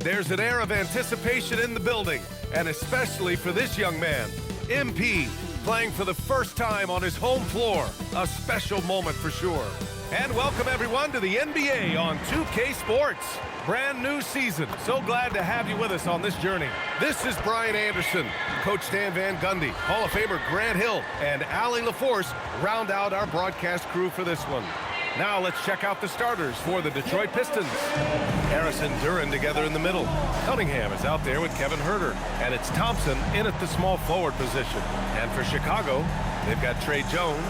There's an air of anticipation in the building, and especially for this young man, MP, playing for the first time on his home floor. A special moment for sure. And welcome everyone to the NBA on 2K Sports. Brand new season. So glad to have you with us on this journey. This is Brian Anderson, Coach Stan Van Gundy, Hall of Famer Grant Hill, and Allie LaForce round out our broadcast crew for this one. Now let's check out the starters for the Detroit Pistons. Harris and Duran together in the middle. Cunningham is out there with Kevin Huerter, and it's Thompson in at the small forward position. And for Chicago, they've got Trey Jones.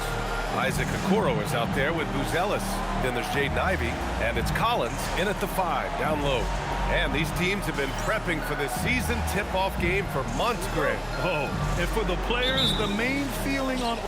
Isaac Okoro is out there with Buzelis. Then there's Jaden Ivey, and it's Collins in at the 5, down low. And these teams have been prepping for this season tip-off game for months, Greg. Oh, and for the players, the main feeling on...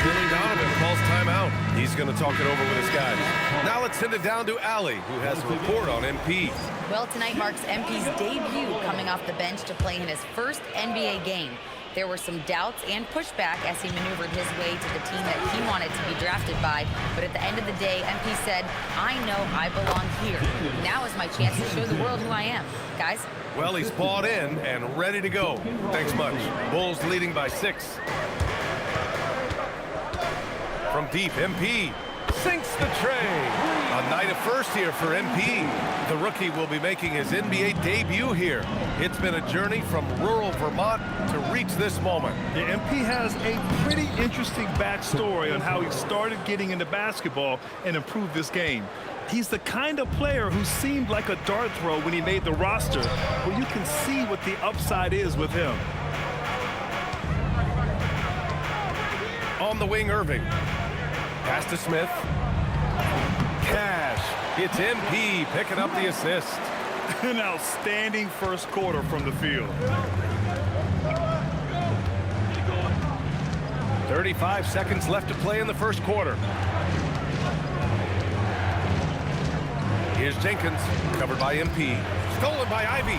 Billy Donovan calls timeout. He's going to talk it over with his guys. Now let's send it down to Allie, who has a report on MP. Well, tonight marks MP's debut coming off the bench to play in his first NBA game. There were some doubts and pushback as he maneuvered his way to the team that he wanted to be drafted by. But at the end of the day, MP said, I know I belong here. Now is my chance to show the world who I am. Guys? Well, he's bought in and ready to go. Thanks much. Bulls leading by 6. From deep, MP sinks the tray. A night of first here for MP. The rookie will be making his NBA debut here. It's been a journey from rural Vermont to reach this moment. Yeah, MP has a pretty interesting backstory on how he started getting into basketball and improved this game. He's the kind of player who seemed like a dart throw when he made the roster, but you can see what the upside is with him. On the wing, Irving. Pass to Smith. Cash. It's MP picking up the assist. An outstanding first quarter from the field. 35 seconds left to play in the first quarter. Here's Jenkins, covered by MP. Stolen by Ivey.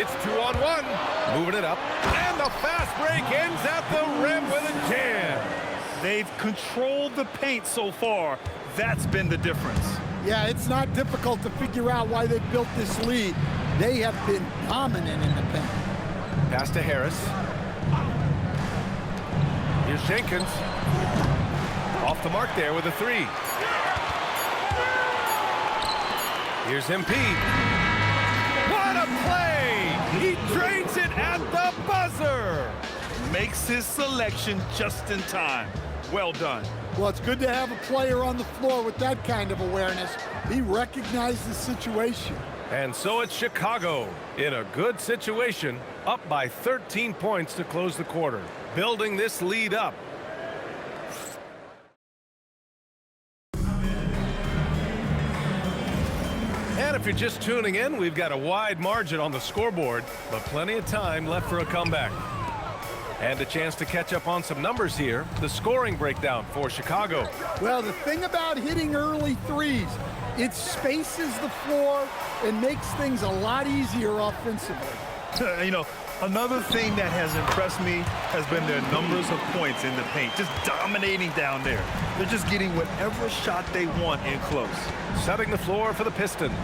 It's 2-on-1. Moving it up. And the fast break ends at the rim with a jam. They've controlled the paint so far. That's been the difference. Yeah, it's not difficult to figure out why they built this lead. They have been dominant in the paint. Pass to Harris. Here's Jenkins. Off the mark there with a 3. Here's MP. What a play! He drains it at the buzzer! Makes his selection just in time. Well done. Well, it's good to have a player on the floor with that kind of awareness. He recognized the situation. And so it's Chicago in a good situation, up by 13 points to close the quarter, building this lead up. And if you're just tuning in, we've got a wide margin on the scoreboard, but plenty of time left for a comeback. And a chance to catch up on some numbers here. The scoring breakdown for Chicago. Well, the thing about hitting early threes, it spaces the floor and makes things a lot easier offensively. You know, another thing that has impressed me has been their numbers of points in the paint, just dominating down there. They're just getting whatever shot they want in close. Setting the floor for the Pistons.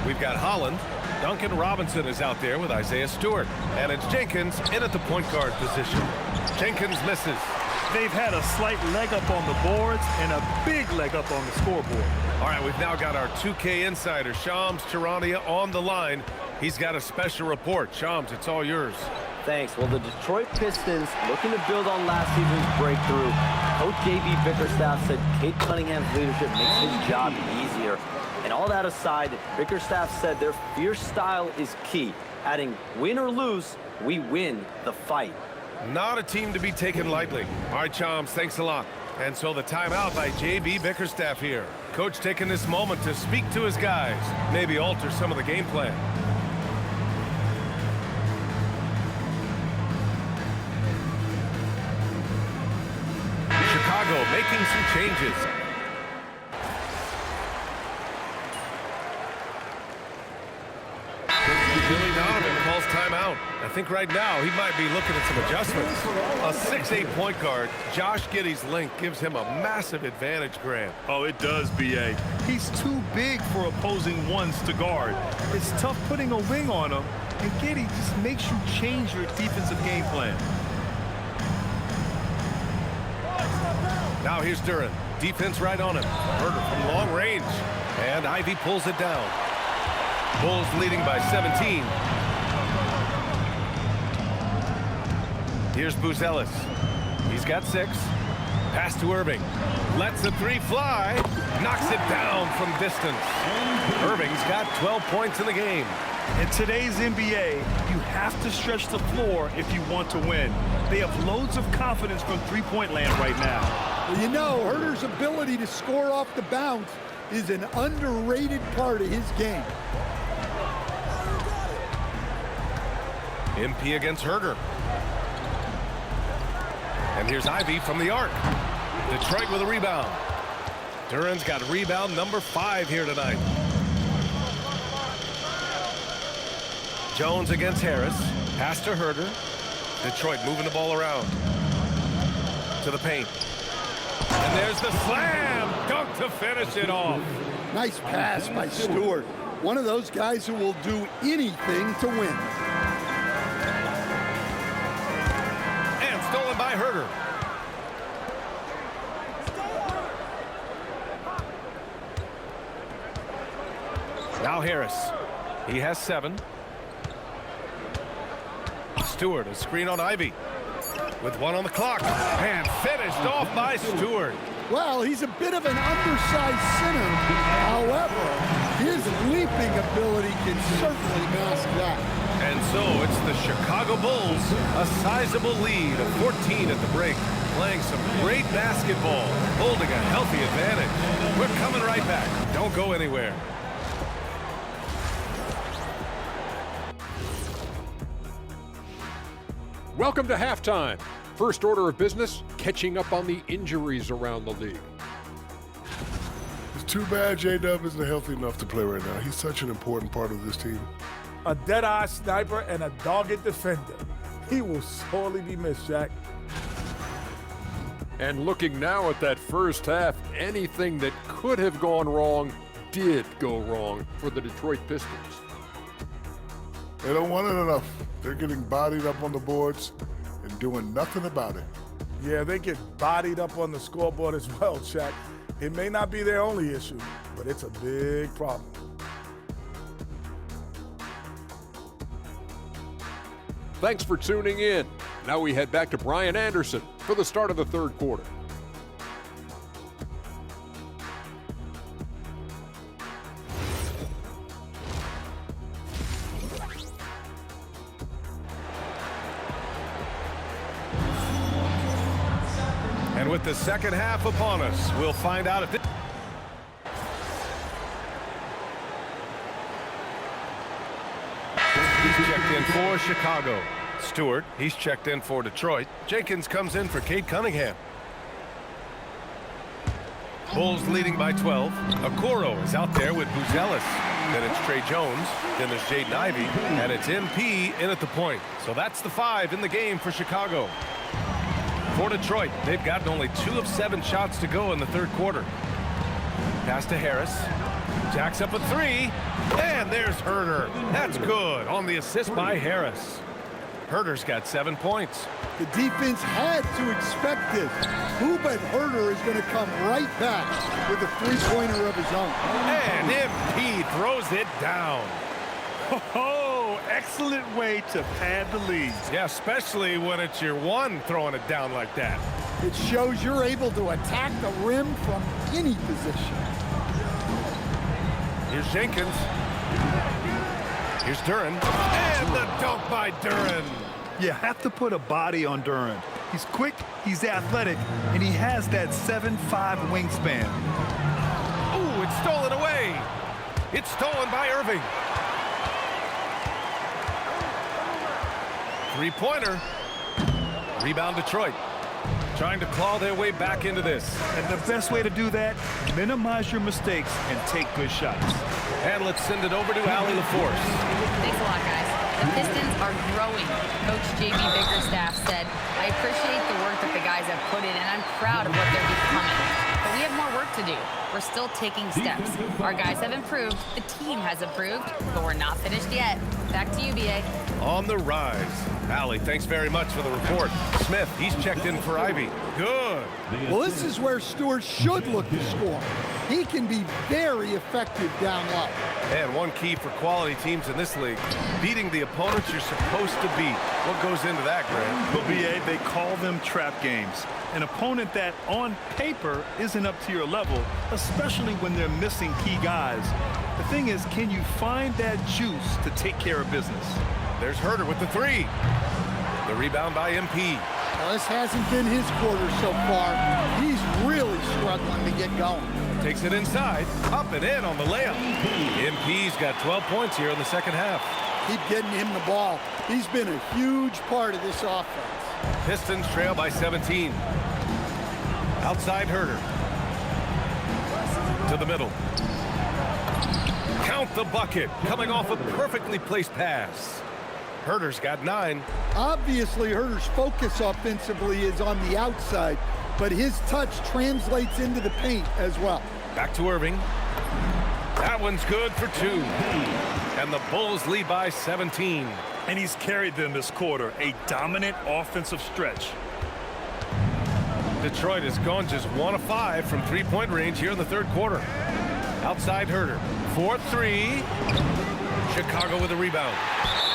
We've got Holland. Duncan Robinson is out there with Isaiah Stewart. And it's Jenkins in at the point guard position. Jenkins misses. They've had a slight leg up on the boards and a big leg up on the scoreboard. All right, we've now got our 2K insider, Shams Charania, on the line. He's got a special report. Shams, it's all yours. Thanks. Well, the Detroit Pistons looking to build on last season's breakthrough. Coach J.B. Bickerstaff said Kate Cunningham's leadership makes his job easier. And all that aside, Bickerstaff said their fierce style is key, adding, win or lose, we win the fight. Not a team to be taken lightly. All right, Shams, thanks a lot. And so the timeout by J.B. Bickerstaff here. Coach taking this moment to speak to his guys, maybe alter some of the game plan. Chicago making some changes. Billy Donovan calls timeout. A think right now he might be looking at some adjustments. A 6'8" point guard, Josh Giddey's length gives him a massive advantage, Grant. Oh, it does, B.A. He's too big for opposing ones to guard. It's tough putting a wing on him, and Giddey just makes you change your defensive game plan. Now here's Duren. Defense right on him. Herder from long range. And Ivy pulls it down. Bulls leading by 17. Here's Buzelis. He's got 6. Pass to Irving. Lets the 3 fly. Knocks it down from distance. Irving's got 12 points in the game. In today's NBA, you have to stretch the floor if you want to win. They have loads of confidence from three-point land right now. Well, you know, Herder's ability to score off the bounce is an underrated part of his game. MP against Herder. And here's Ivy from the arc. Detroit with a rebound. Duren's got rebound number 5 here tonight. Jones against Harris. Pass to Herder. Detroit moving the ball around. To the paint. And there's the slam. Dunk to finish it off. Nice pass by Stewart. One of those guys who will do anything to win. And stolen by Herder. Now Harris. He has 7. Stewart, a screen on Ivy. With 1 on the clock. And finished off by Stewart. Well, he's a bit of an undersized center. However, his leaping ability can certainly mask that. And so it's the Chicago Bulls, a sizable lead of 14 at the break, playing some great basketball, holding a healthy advantage. We're coming right back. Don't go anywhere. Welcome to halftime. First order of business, catching up on the injuries around the league. It's too bad J-Dub isn't healthy enough to play right now. He's such an important part of this team. A dead-eye sniper and a dogged defender. He will sorely be missed, Jack. And looking now at that first half, anything that could have gone wrong did go wrong for the Detroit Pistons. They don't want it enough. They're getting bodied up on the boards and doing nothing about it. Yeah, they get bodied up on the scoreboard as well, Jack. It may not be their only issue, but it's a big problem. Thanks for tuning in. Now we head back to Brian Anderson for the start of the third quarter. And with the second half upon us, we'll find out if He's checked in for Chicago. Stewart, he's checked in for Detroit. Jenkins comes in for Cade Cunningham. Bulls leading by 12. Okoro is out there with Buzelis. Then it's Trey Jones. Then there's Jaden Ivey. And it's MP in at the point. So that's the 5 in the game for Chicago. For Detroit, they've gotten only 2 of 7 shots to go in the third quarter. Pass to Harris. Jacks up a 3. And there's Herder. That's good on the assist by Harris. Herder's got 7 points. The defense had to expect this. Who but Herder is going to come right back with a three-pointer of his own. And MP throws it down. Oh, excellent way to pad the lead. Yeah, especially when it's your one throwing it down like that. It shows you're able to attack the rim from any position. Here's Jenkins. Here's Duren. And the dunk by Duren. You have to put a body on Duren. He's quick, he's athletic, and he has that 7'5" wingspan. Ooh, it's stolen away. It's stolen by Irving. Three-pointer. Rebound Detroit. Trying to claw their way back into this. And the best way to do that, minimize your mistakes and take good shots. And let's send it over to Allie LaForce. Thanks a lot, guys. The Pistons are growing. Coach J.B. Bickerstaff said, "I appreciate the work that the guys have put in, and I'm proud of what they're becoming. But we have more work to do. We're still taking steps. Our guys have improved, the team has improved, but we're not finished yet." Back to you, B.A. On the rise. Allie, thanks very much for the report. Smith, he's checked in for Ivy. Good. Well, this is where Stewart should look to score. He can be very effective down low. And one key for quality teams in this league, beating the opponents you're supposed to beat. What goes into that, Grant? Well, BA, they call them trap games. An opponent that, on paper, isn't up to your level, especially when they're missing key guys. The thing is, can you find that juice to take care of business? There's Herter with the three. The rebound by MP. Well, this hasn't been his quarter so far. He's really struggling to get going. Takes it inside, up and in on the layup. MP's got 12 points here in the second half. Keep getting him the ball. He's been a huge part of this offense. Pistons trail by 17. Outside Herter. To the middle. Count the bucket. Coming off a perfectly placed pass. Herter's got 9. Obviously, Herter's focus offensively is on the outside, but his touch translates into the paint as well. Back to Irving. That one's good for 2. And the Bulls lead by 17. And he's carried them this quarter, a dominant offensive stretch. Detroit has gone just 1 of 5 from three-point range here in the third quarter. Outside Herter. 4-3. Chicago with a rebound.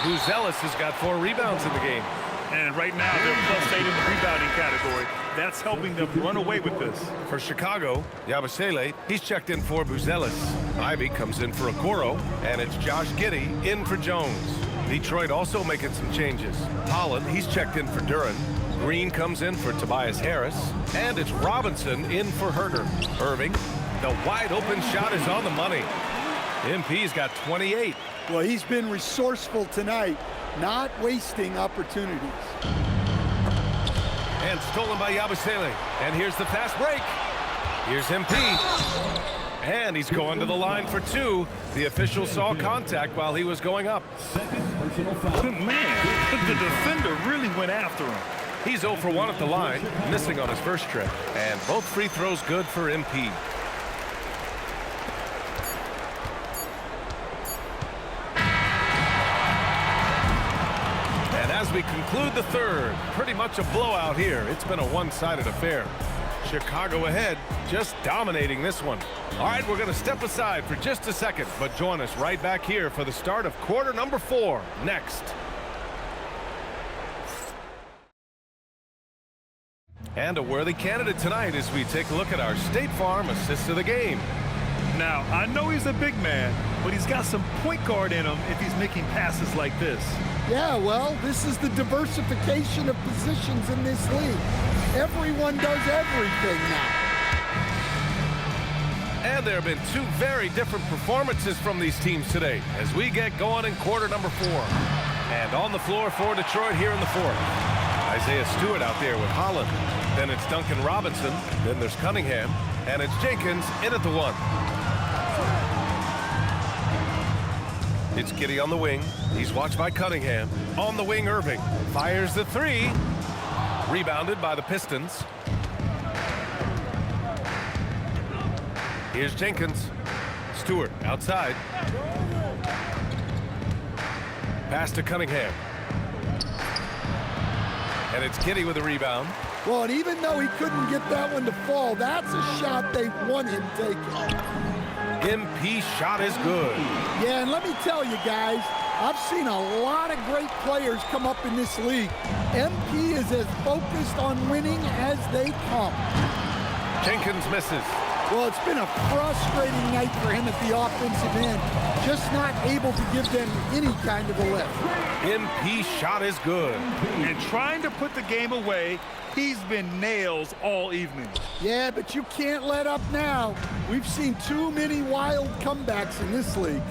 Buzelis has got 4 rebounds in the game. And right now, they're +8 in the rebounding category. That's helping them run away with this. For Chicago, Yabusele, he's checked in for Buzelis. Ivy comes in for Okoro, and it's Josh Giddey in for Jones. Detroit also making some changes. Holland, he's checked in for Duran. Green comes in for Tobias Harris, and it's Robinson in for Herter. Irving, the wide open shot is on the money. MP's got 28. Well, he's been resourceful tonight, not wasting opportunities. And stolen by Yabusele. And here's the fast break. Here's MP. And he's going to the line for 2. The official saw contact while he was going up. Man, the defender really went after him. He's 0 for 1 at the line, missing on his first trip. And both free throws good for MP. And as we conclude the third, pretty much a blowout here. It's been a one-sided affair. Chicago ahead, just dominating this one. All right, we're going to step aside for just a second, but join us right back here for the start of quarter number 4 next. And a worthy candidate tonight as we take a look at our State Farm assist of the game. Now, I know he's a big man, but he's got some point guard in him if he's making passes like this. Yeah, well, this is the diversification of positions in this league. Everyone does everything now. And there have been 2 very different performances from these teams today as we get going in quarter number 4. And on the floor for Detroit here in the 4th. Isaiah Stewart out there with Holland. Then it's Duncan Robinson. Then there's Cunningham. And it's Jenkins in at the 1. It's Giddey on the wing. He's watched by Cunningham. On the wing, Irving. Fires the 3. Rebounded by the Pistons. Here's Jenkins. Stewart outside. Pass to Cunningham. And it's Giddey with a rebound. Well, and even though he couldn't get that one to fall, that's a shot they want him taking. MP shot is good. Yeah, and let me tell you guys, I've seen a lot of great players come up in this league. MP is as focused on winning as they come. Jenkins misses. Well, it's been a frustrating night for him at the offensive end, just not able to give them any kind of a lift. MP shot is good. And trying to put the game away, he's been nails all evening. Yeah, but you can't let up now. We've seen too many wild comebacks in this league.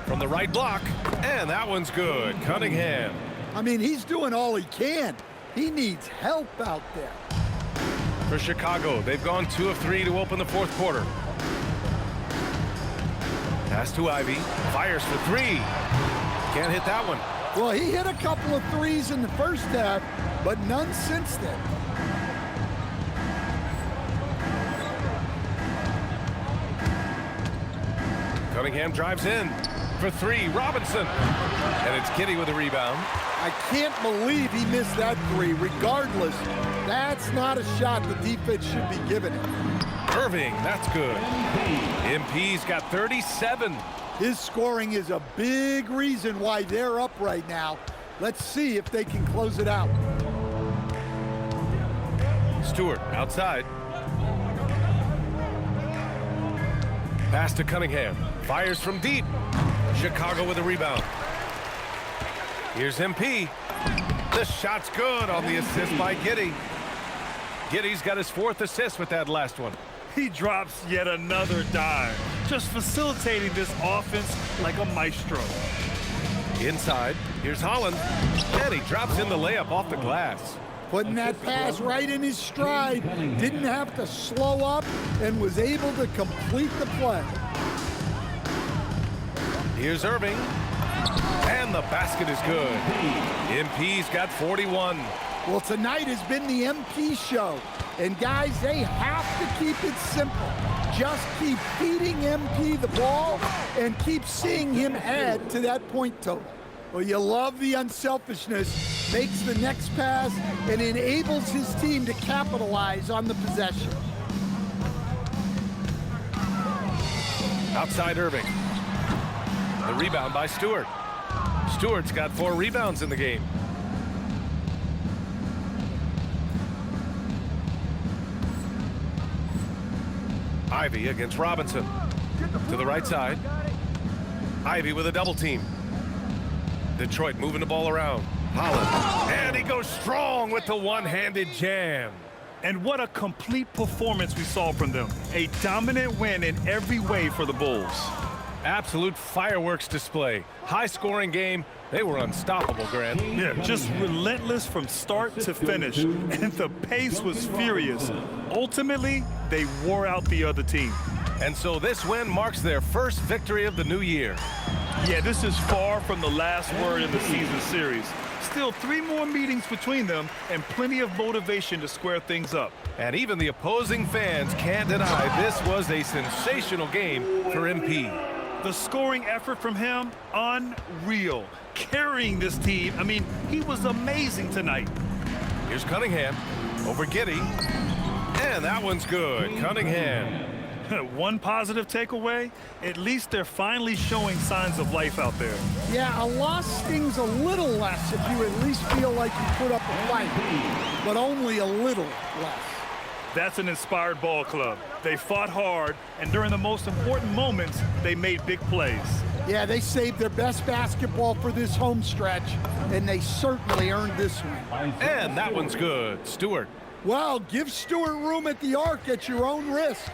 From the right block, and that one's good. Cunningham. I mean, he's doing all he can. He needs help out there. For Chicago, they've gone 2 of 3 to open the 4th quarter. Pass to Ivy. Fires for 3. Can't hit that one. Well, he hit a couple of threes in the first half, but none since then. Cunningham drives in for three. Robinson. And it's Kitty with a rebound. I can't believe he missed that three. Regardless, that's not a shot the defense should be giving him. Irving, that's good. MP's got 37. His scoring is a big reason why they're up right now. Let's see if they can close it out. Stewart outside. Pass to Cunningham. Fires from deep. Chicago with a rebound. Here's MP. The shot's good on the assist by Giddey. Giddey's got his 4th assist with that last one. He drops yet another dime, just facilitating this offense like a maestro. Inside, here's Holland, and he drops in the layup off the glass. Putting that pass right in his stride, didn't have to slow up, and was able to complete the play. Here's Irving, and the basket is good. MP's got 41. Well, tonight has been the MP show. And guys, they have to keep it simple. Just keep feeding MP the ball and keep seeing him add to that point total. Well, you love the unselfishness, makes the next pass, and enables his team to capitalize on the possession. Outside Irving. The rebound by Stewart. Stewart's got 4 rebounds in the game. Ivy against Robinson. To the right side. Ivy with a double team. Detroit moving the ball around. Holland. And he goes strong with the one-handed jam. And what a complete performance we saw from them. A dominant win in every way for the Bulls. Absolute fireworks display. High-scoring game. They were unstoppable, Grant. Yeah, just relentless from start to finish. And the pace was furious. Ultimately, they wore out the other team. And so this win marks their first victory of the new year. Yeah, this is far from the last word in the season series. Still 3 more meetings between them and plenty of motivation to square things up. And even the opposing fans can't deny this was a sensational game for MP. The scoring effort from him, unreal. Carrying this team, I mean, he was amazing tonight. Here's Cunningham over Giddey. And that one's good. Cunningham. One positive takeaway, at least they're finally showing signs of life out there. Yeah, a loss stings a little less if you at least feel like you put up a fight, but only a little less. That's an inspired ball club. They fought hard, and during the most important moments, they made big plays. Yeah, they saved their best basketball for this home stretch, and they certainly earned this one. And that one's good. Stewart. Well, give Stewart room at the arc at your own risk.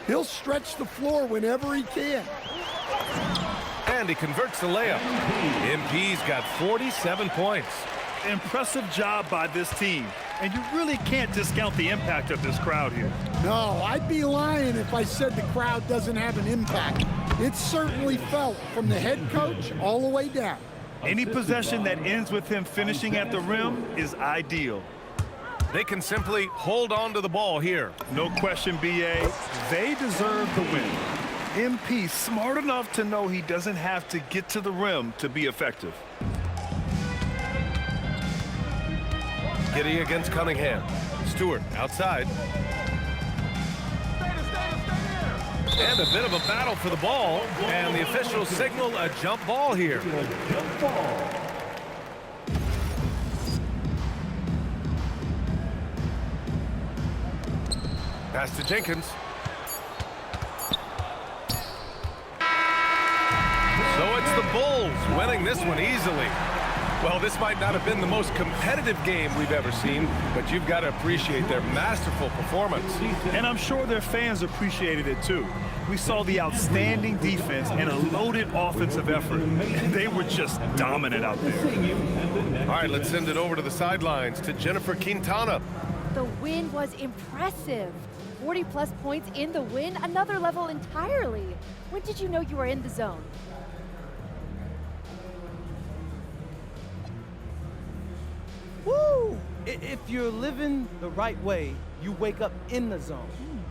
He'll stretch the floor whenever he can. And he converts the layup. MP's got 47 points. Impressive job by this team. And you really can't discount the impact of this crowd here. No, I'd be lying if I said the crowd doesn't have an impact. It's certainly felt from the head coach all the way down. Any possession that ends with him finishing at the rim is ideal. They can simply hold on to the ball here. No question, BA. They deserve the win. MP smart enough to know he doesn't have to get to the rim to be effective. Giddey against Cunningham. Stewart outside. And a bit of a battle for the ball. And the officials signal a jump ball here. Pass to Jenkins. So it's the Bulls winning this one easily. Well, this might not have been the most competitive game we've ever seen, but you've got to appreciate their masterful performance. And I'm sure their fans appreciated it too. We saw the outstanding defense and a loaded offensive effort. They were just dominant out there. All right, let's send it over to the sidelines to Jennifer Quintana. The win was impressive. 40-plus points in the win, another level entirely. When did you know you were in the zone? If you're living the right way, you wake up in the zone.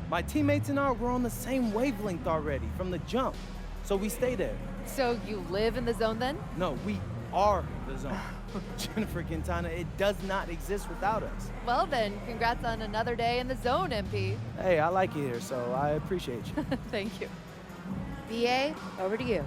My teammates and I were on the same wavelength already from the jump, so we stay there. So you live in the zone then? No, we are the zone. Jennifer Quintana, it does not exist without us. Well then, congrats on another day in the zone, MP. Hey, I like it here, so I appreciate you. Thank you. BA, over to you.